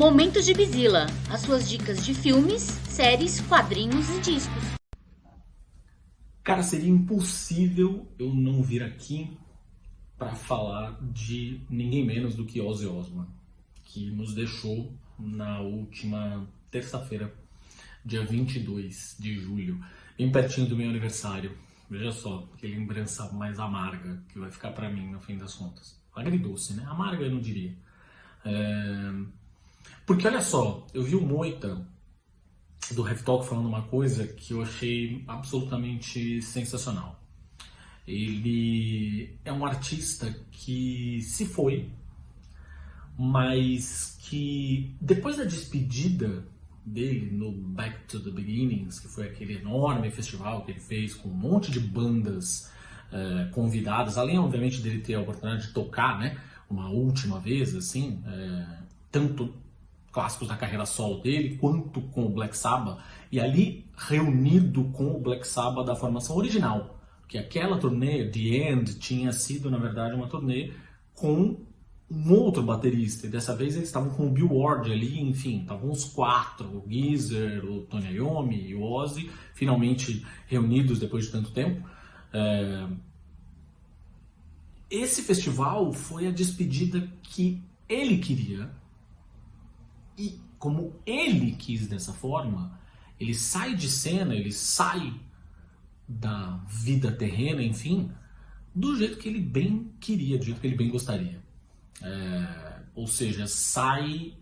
Momentos de Bizila, as suas dicas de filmes, séries, quadrinhos e discos. Cara, seria impossível eu não vir aqui para falar de ninguém menos do que Ozzy Osbourne, que nos deixou na última terça-feira, dia 22 de julho, bem pertinho do meu aniversário. Veja só, que lembrança mais amarga que vai ficar para mim no fim das contas. Agridoce, né? Amarga eu não diria. Porque olha só, eu vi o Moita do Heavy Talk falando uma coisa que eu achei absolutamente sensacional. Ele é um artista que se foi, mas que depois da despedida dele no Back to the Beginnings, que foi aquele enorme festival que ele fez com um monte de bandas convidadas, além obviamente dele ter a oportunidade de tocar, né, uma última vez, assim, tanto clássicos da carreira solo dele, quanto com o Black Sabbath, e ali reunido com o Black Sabbath da formação original, que aquela turnê, The End, tinha sido, na verdade, uma turnê com um outro baterista, e dessa vez eles estavam com o Bill Ward ali, enfim, estavam os quatro, o Geezer, o Tony Iommi e o Ozzy, finalmente reunidos depois de tanto tempo. Esse festival foi a despedida que ele queria, e como ele quis dessa forma, ele sai de cena, ele sai da vida terrena, enfim, do jeito que ele bem queria, do jeito que ele bem gostaria. Ou seja, sai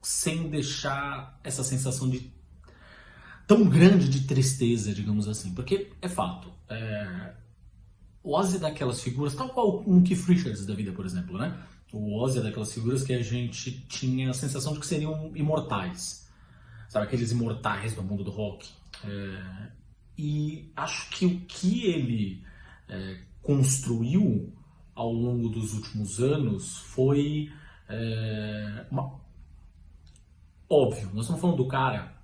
sem deixar essa sensação de tão grande de tristeza, digamos assim, porque é fato. O Ozzy é daquelas figuras, tal qual um Keith Richards da vida, por exemplo, né? O Ozzy é daquelas figuras que a gente tinha a sensação de que seriam imortais. Sabe, aqueles imortais do mundo do rock. E acho que o que ele construiu ao longo dos últimos anos foi... Óbvio, nós estamos falando do cara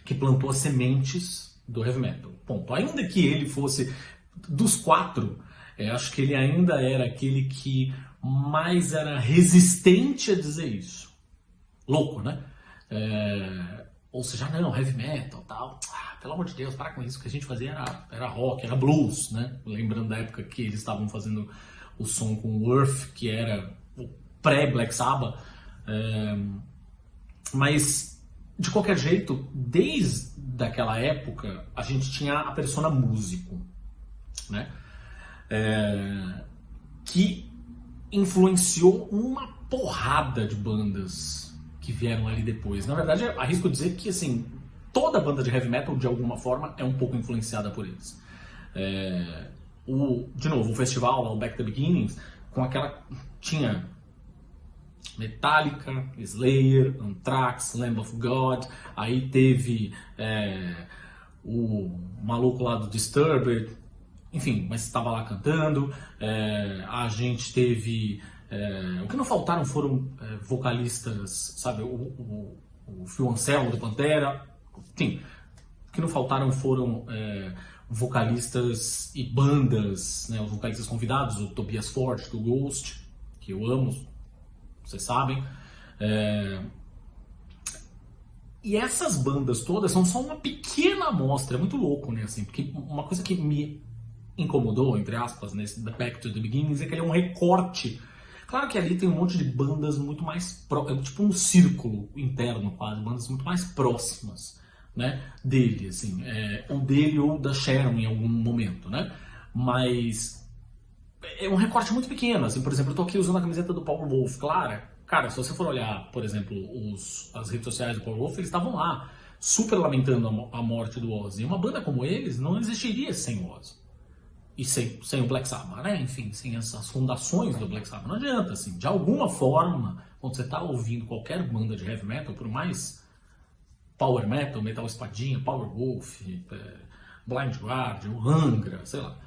que plantou as sementes do heavy metal. Ponto. Ainda que ele fosse... Dos quatro, acho que ele ainda era aquele que mais era resistente a dizer isso. Louco, né? Ou seja, não, heavy metal, tal. Pelo amor de Deus, para com isso. O que a gente fazia era rock, era blues, né? Lembrando da época que eles estavam fazendo o som com o Earth, que era o pré-Black Sabbath. Mas, de qualquer jeito, desde aquela época, a gente tinha a persona músico, né? Que influenciou uma porrada de bandas que vieram ali depois. Na verdade, arrisco dizer que assim, toda banda de heavy metal, de alguma forma, é um pouco influenciada por eles. De novo, o festival, o Back to the Beginnings, com aquela... tinha Metallica, Slayer, Anthrax, Lamb of God, aí teve o maluco lá do Disturbed, enfim, mas estava lá cantando. A gente teve... o que não faltaram foram vocalistas, sabe, o Phil Anselmo do Pantera, enfim, o que não faltaram foram vocalistas e bandas, né, os vocalistas convidados, o Tobias Forge do Ghost, que eu amo, vocês sabem. E essas bandas todas são só uma pequena amostra, é muito louco, né, assim, porque uma coisa que me incomodou, entre aspas, nesse Back to the Beginnings, é que ele é um recorte. Claro que ali tem um monte de bandas muito mais tipo um círculo interno quase, bandas muito mais próximas, né, dele, assim, ou dele ou da Sharon em algum momento, né, mas é um recorte muito pequeno, assim, por exemplo, eu tô aqui usando a camiseta do Power Wolf, claro, cara, se você for olhar, por exemplo, as redes sociais do Power Wolf, eles estavam lá, super lamentando a morte do Ozzy, e uma banda como eles não existiria sem o Ozzy. E sem o Black Sabbath, né? Enfim, sem as fundações do Black Sabbath. Não adianta, assim, de alguma forma, quando você está ouvindo qualquer banda de heavy metal, por mais power metal, metal espadinha, Power Wolf, Blind Guardian, Angra, sei lá,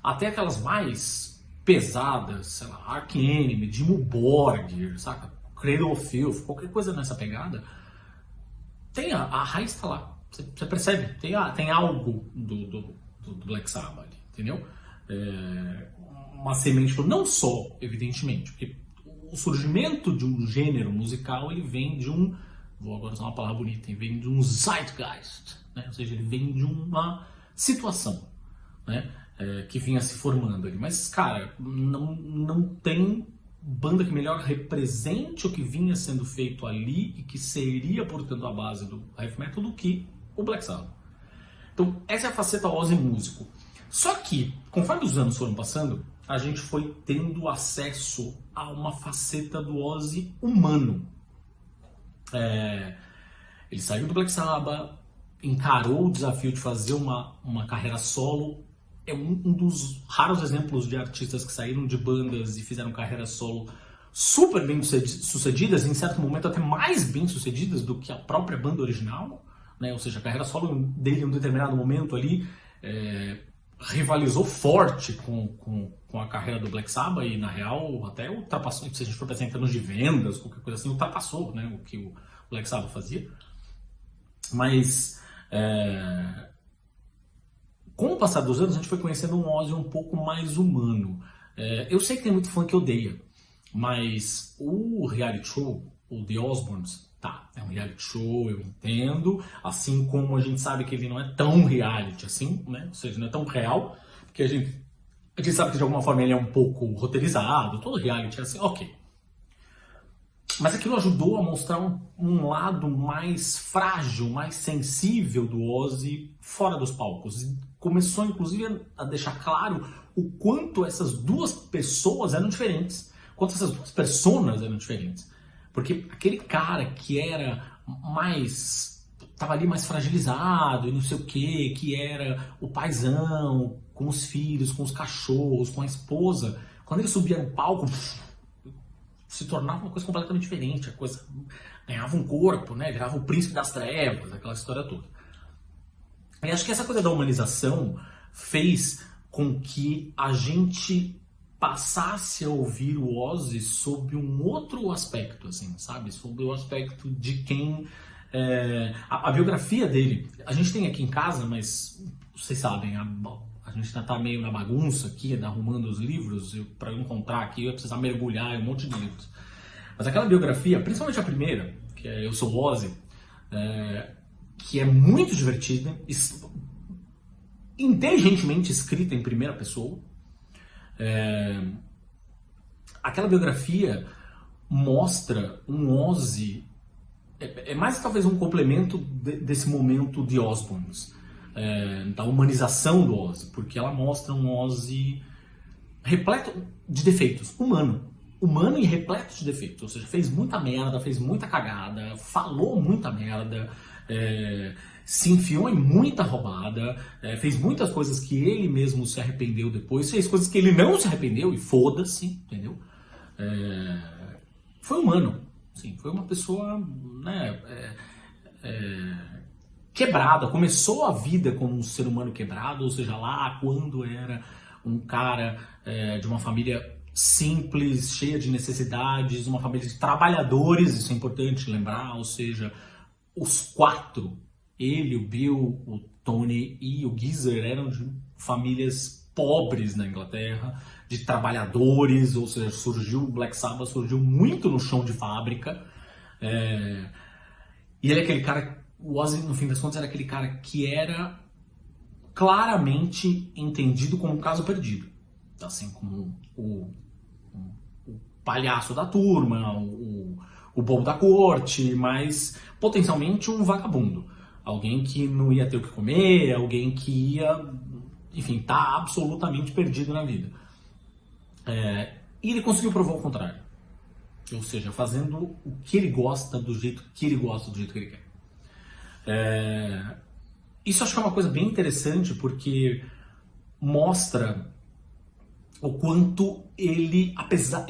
até aquelas mais pesadas, sei lá, Arch Enemy, Dimmu Borgir, saca? Cradle of Filth, qualquer coisa nessa pegada, tem a raiz está lá. Você percebe? Tem algo do Black Sabbath ali, entendeu? Uma semente, não só, evidentemente, porque o surgimento de um gênero musical, ele vem de um, vou agora usar uma palavra bonita, ele vem de um zeitgeist, né? Ou seja, ele vem de uma situação, né? Que vinha se formando ali. Mas, cara, não tem banda que melhor represente o que vinha sendo feito ali e que seria, portanto, a base do heavy metal do que o Black Sabbath. Então, essa é a faceta Ozzy músico. Só que, conforme os anos foram passando, a gente foi tendo acesso a uma faceta do Ozzy humano. Ele saiu do Black Sabbath, encarou o desafio de fazer uma carreira solo. É um dos raros exemplos de artistas que saíram de bandas e fizeram carreira solo super bem sucedidas, em certo momento até mais bem sucedidas do que a própria banda original, né? Ou seja, a carreira solo dele em um determinado momento ali rivalizou forte com a carreira do Black Sabbath e, na real, até ultrapassou, se a gente for pensar em termos de vendas, qualquer coisa assim, ultrapassou, né, o que o Black Sabbath fazia. Mas com o passar dos anos, a gente foi conhecendo um Ozzy um pouco mais humano. Eu sei que tem muito fã que odeia, mas o reality show, o The Osbournes, tá, é um reality show, eu entendo, assim como a gente sabe que ele não é tão reality assim, né? Ou seja, não é tão real, porque a gente sabe que de alguma forma ele é um pouco roteirizado, todo reality é assim, ok. Mas aquilo ajudou a mostrar um lado mais frágil, mais sensível do Ozzy fora dos palcos. E começou, inclusive, a deixar claro o quanto essas duas pessoas eram diferentes, quanto essas duas personas eram diferentes. Porque aquele cara que era mais... estava ali mais fragilizado e não sei o quê, que era o paizão, com os filhos, com os cachorros, com a esposa, quando ele subia no palco... se tornava uma coisa completamente diferente, a coisa ganhava um corpo, né? Virava o príncipe das trevas, aquela história toda. E acho que essa coisa da humanização fez com que a gente passasse a ouvir o Ozzy sob um outro aspecto, assim, sabe? Sob o aspecto de quem... a biografia dele, a gente tem aqui em casa, mas vocês sabem, a gente ainda tá meio na bagunça aqui, arrumando os livros. Para eu encontrar aqui, eu ia precisar mergulhar em um monte de livros. Mas aquela biografia, principalmente a primeira, que é Eu Sou Ozzy, que é muito divertida, inteligentemente escrita em primeira pessoa. Aquela biografia mostra um Ozzy, é mais talvez um complemento desse momento de Osbournes. Da humanização do Ozzy, porque ela mostra um Ozzy repleto de defeitos, humano e repleto de defeitos, ou seja, fez muita merda, fez muita cagada, falou muita merda, se enfiou em muita roubada, fez muitas coisas que ele mesmo se arrependeu depois, fez coisas que ele não se arrependeu e foda-se, entendeu? Foi humano, sim, foi uma pessoa, né, quebrada, começou a vida como um ser humano quebrado, ou seja, lá quando era um cara de uma família simples, cheia de necessidades, uma família de trabalhadores, isso é importante lembrar, ou seja, os quatro, ele, o Bill, o Tony e o Geezer eram de famílias pobres na Inglaterra, de trabalhadores, ou seja, surgiu o Black Sabbath, surgiu muito no chão de fábrica, e ele é aquele cara... O Ozzy, no fim das contas, era aquele cara que era claramente entendido como um caso perdido. Assim como o palhaço da turma, o bobo da corte, mas potencialmente um vagabundo. Alguém que não ia ter o que comer, alguém que ia, enfim, tá absolutamente perdido na vida. E ele conseguiu provar o contrário. Ou seja, fazendo o que ele gosta, do jeito que ele gosta, do jeito que ele quer. Isso acho que é uma coisa bem interessante, porque mostra o quanto ele, apesar,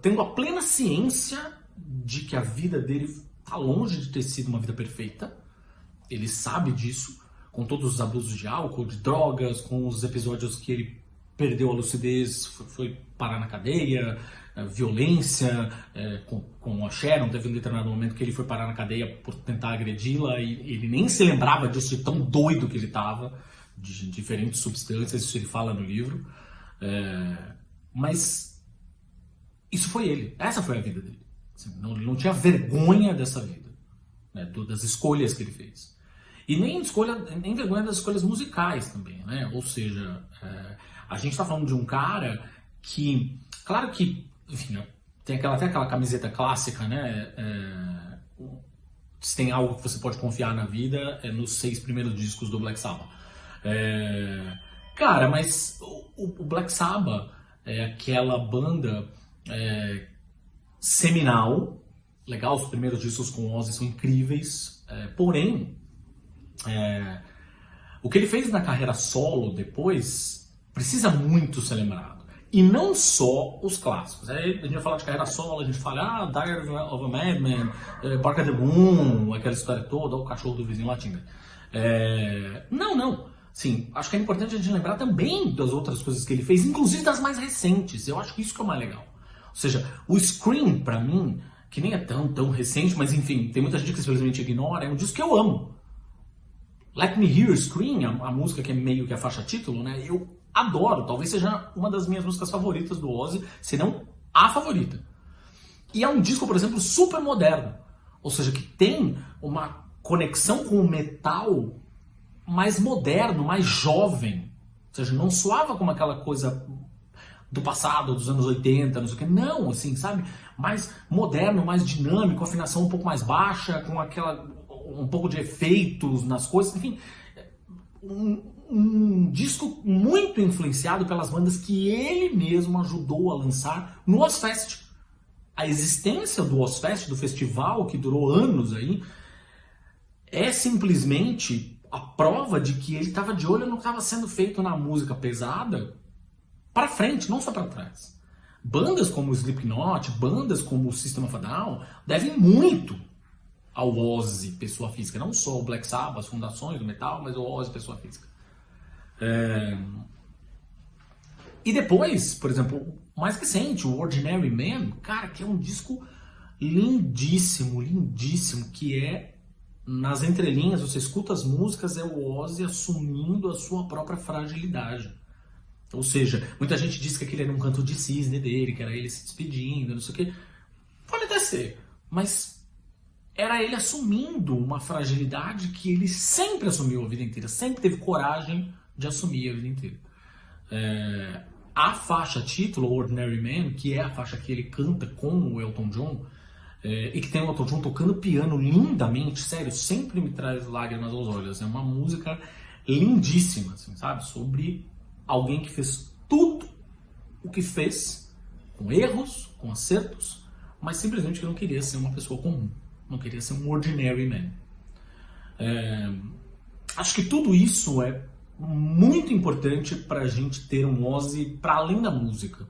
tendo a plena ciência de que a vida dele está longe de ter sido uma vida perfeita, ele sabe disso, com todos os abusos de álcool, de drogas, com os episódios que ele perdeu a lucidez, foi parar na cadeia, violência com a Sharon. Teve um determinado momento que ele foi parar na cadeia por tentar agredi-la e ele nem se lembrava disso, de tão doido que ele estava, de diferentes substâncias, isso ele fala no livro. Mas isso foi ele. Essa foi a vida dele. Assim, não tinha vergonha dessa vida, né, das escolhas que ele fez. E nem vergonha das escolhas musicais também, né? Ou seja, a gente está falando de um cara que, claro que, enfim, tem até aquela camiseta clássica, né? Se tem algo que você pode confiar na vida, é nos 6 primeiros discos do Black Sabbath. Cara, mas o Black Sabbath é aquela banda seminal, legal, os primeiros discos com Ozzy são incríveis, porém, o que ele fez na carreira solo depois precisa muito ser lembrado. E não só os clássicos. Aí a gente vai falar de carreira solo, a gente fala, Diary of a Madman, Bark at the Moon, aquela história toda, o cachorro do vizinho latindo. Não. Sim, acho que é importante a gente lembrar também das outras coisas que ele fez, inclusive das mais recentes. Eu acho que isso que é o mais legal. Ou seja, o Scream, pra mim, que nem é tão recente, mas enfim, tem muita gente que simplesmente ignora, é um disco que eu amo. Let Me Hear Scream, a música que é meio que a faixa título, né? Eu adoro, talvez seja uma das minhas músicas favoritas do Ozzy, se não a favorita. E é um disco, por exemplo, super moderno. Ou seja, que tem uma conexão com o metal mais moderno, mais jovem. Ou seja, não soava como aquela coisa do passado, dos anos 80, não sei o que. Não, assim, sabe? Mais moderno, mais dinâmico, afinação um pouco mais baixa, com um pouco de efeitos nas coisas, enfim. Um disco muito influenciado pelas bandas que ele mesmo ajudou a lançar no Ozzfest. A existência do Ozzfest, do festival que durou anos aí, é simplesmente a prova de que ele estava de olho no que estava sendo feito na música pesada para frente, não só para trás. Bandas como o Slipknot, bandas como o System of a Down devem muito ao Ozzy, pessoa física. Não só o Black Sabbath, as fundações do metal, mas o Ozzy, pessoa física. E depois, por exemplo, mais recente, o Ordinary Man, cara, que é um disco lindíssimo, que é, nas entrelinhas, você escuta as músicas, é o Ozzy assumindo a sua própria fragilidade. Ou seja, muita gente diz que aquele era um canto de cisne dele, que era ele se despedindo, não sei o quê. Pode até ser, mas era ele assumindo uma fragilidade que ele sempre assumiu a vida inteira, sempre teve coragem de assumir a vida inteira. A faixa título, Ordinary Man, que é a faixa que ele canta com o Elton John, e que tem o Elton John tocando piano lindamente, sério, sempre me traz lágrimas aos olhos. É uma música lindíssima, assim, sabe? Sobre alguém que fez tudo o que fez, com erros, com acertos, mas simplesmente que não queria ser uma pessoa comum, não queria ser um ordinary man. Acho que tudo isso é muito importante para a gente ter um Ozzy para além da música,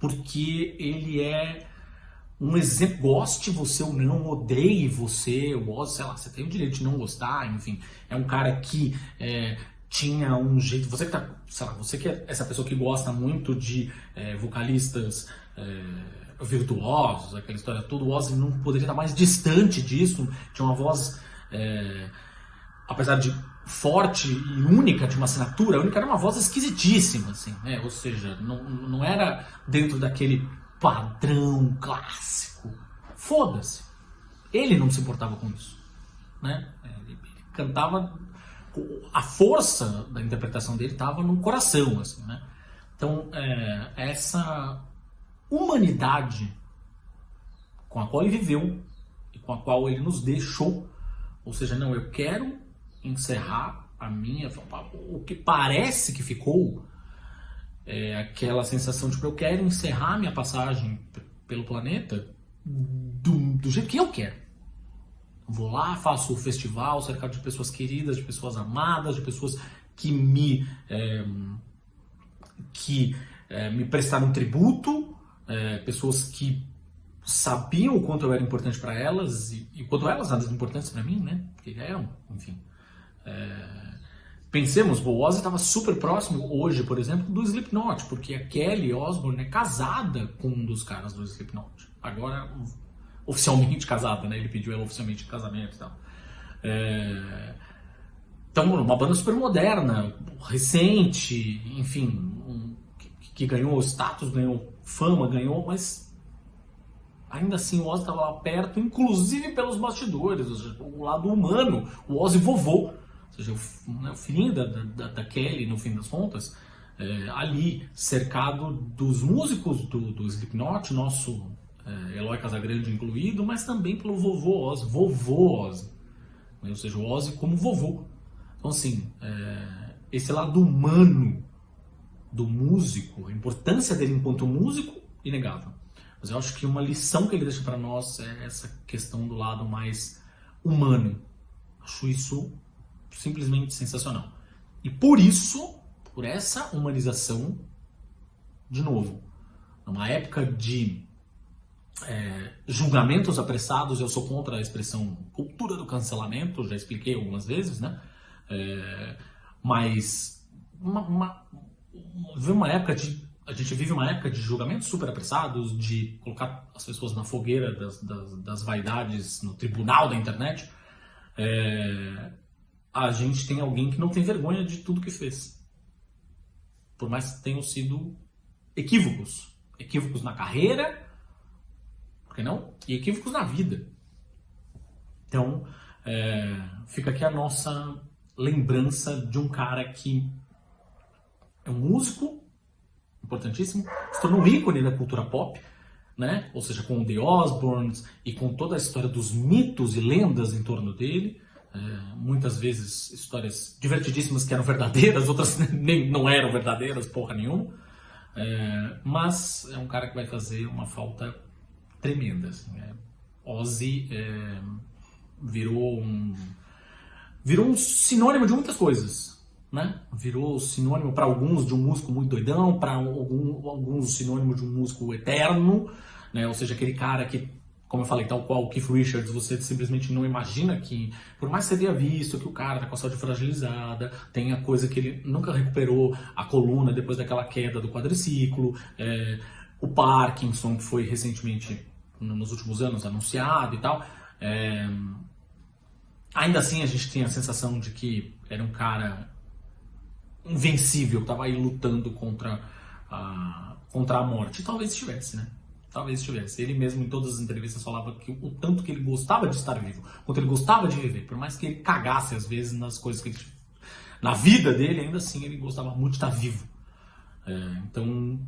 porque ele é um exemplo, goste você ou não, odeie você, o Ozzy, sei lá, você tem o direito de não gostar, enfim, é um cara que tinha um jeito, você que tá, sei lá, você que é essa pessoa que gosta muito de vocalistas virtuosos, aquela história toda, o Ozzy não poderia estar mais distante disso, tinha uma voz, apesar de forte e única, de uma assinatura única, era uma voz esquisitíssima, assim, né? Ou seja, não era dentro daquele padrão clássico. Foda-se. Ele não se importava com isso, né? Ele cantava, a força da interpretação dele estava no coração, assim, né? Então, essa humanidade com a qual ele viveu e com a qual ele nos deixou, ou seja, não, eu quero encerrar a minha, o que parece que ficou, aquela sensação de que eu quero encerrar minha passagem pelo planeta do jeito que eu quero. Vou lá, faço o festival cercado de pessoas queridas, de pessoas amadas, de pessoas que me prestaram tributo, pessoas que sabiam o quanto eu era importante para elas e o quanto elas eram importantes para mim, né? Porque eram, enfim. Pensemos, o Ozzy estava super próximo hoje, por exemplo, do Slipknot, porque a Kelly Osbourne é casada com um dos caras do Slipknot. Agora, oficialmente casada, né? Ele pediu ela oficialmente em casamento e tal. Então, uma banda super moderna, recente, enfim, que ganhou status, ganhou fama, ganhou, mas ainda assim o Ozzy estava lá perto, inclusive pelos bastidores, ou seja, o lado humano, o Ozzy vovô, ou seja, o filhinho da Kelly, no fim das contas, ali cercado dos músicos do Slipknot, nosso Eloy Casagrande incluído, mas também pelo vovô Ozzy, né? Ou seja, o Ozzy como vovô. Então assim, esse lado humano do músico, a importância dele enquanto músico, inegável. Mas eu acho que uma lição que ele deixa para nós é essa questão do lado mais humano. Acho isso simplesmente sensacional. E por isso, por essa humanização, de novo, numa época de julgamentos apressados, eu sou contra a expressão cultura do cancelamento, já expliquei algumas vezes, né? Mas a gente vive uma época de julgamentos super apressados, de colocar as pessoas na fogueira das vaidades no tribunal da internet. A gente tem alguém que não tem vergonha de tudo que fez. Por mais que tenham sido equívocos. Equívocos na carreira, por que não? E equívocos na vida. Então, fica aqui a nossa lembrança de um cara que é um músico importantíssimo, se tornou um ícone da cultura pop, né? Ou seja, com o The Osbournes e com toda a história dos mitos e lendas em torno dele, muitas vezes histórias divertidíssimas que eram verdadeiras, outras nem não eram verdadeiras, porra nenhuma, mas é um cara que vai fazer uma falta tremenda. Assim, Ozzy virou um sinônimo de muitas coisas. Né? Virou sinônimo para alguns de um músico muito doidão, para alguns sinônimo de um músico eterno, né? Ou seja, aquele cara que, como eu falei, tal qual o Keith Richards, você simplesmente não imagina que, por mais que você tenha visto que o cara tá com a saúde fragilizada, tem a coisa que ele nunca recuperou a coluna depois daquela queda do quadriciclo, o Parkinson, que foi recentemente, nos últimos anos, anunciado e tal. Ainda assim, a gente tem a sensação de que era um cara invencível, estava aí lutando contra a morte. Talvez estivesse, né? Talvez estivesse. Ele mesmo em todas as entrevistas falava que o tanto que ele gostava de estar vivo, quanto ele gostava de viver, por mais que ele cagasse às vezes nas coisas que ele... Na vida dele, ainda assim, ele gostava muito de estar vivo. Então,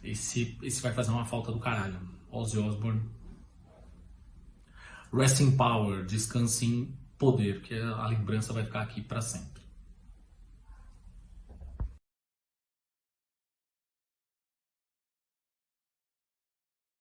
esse vai fazer uma falta do caralho. Ozzy Osbourne. Rest in power, descanse em poder, que a lembrança vai ficar aqui para sempre.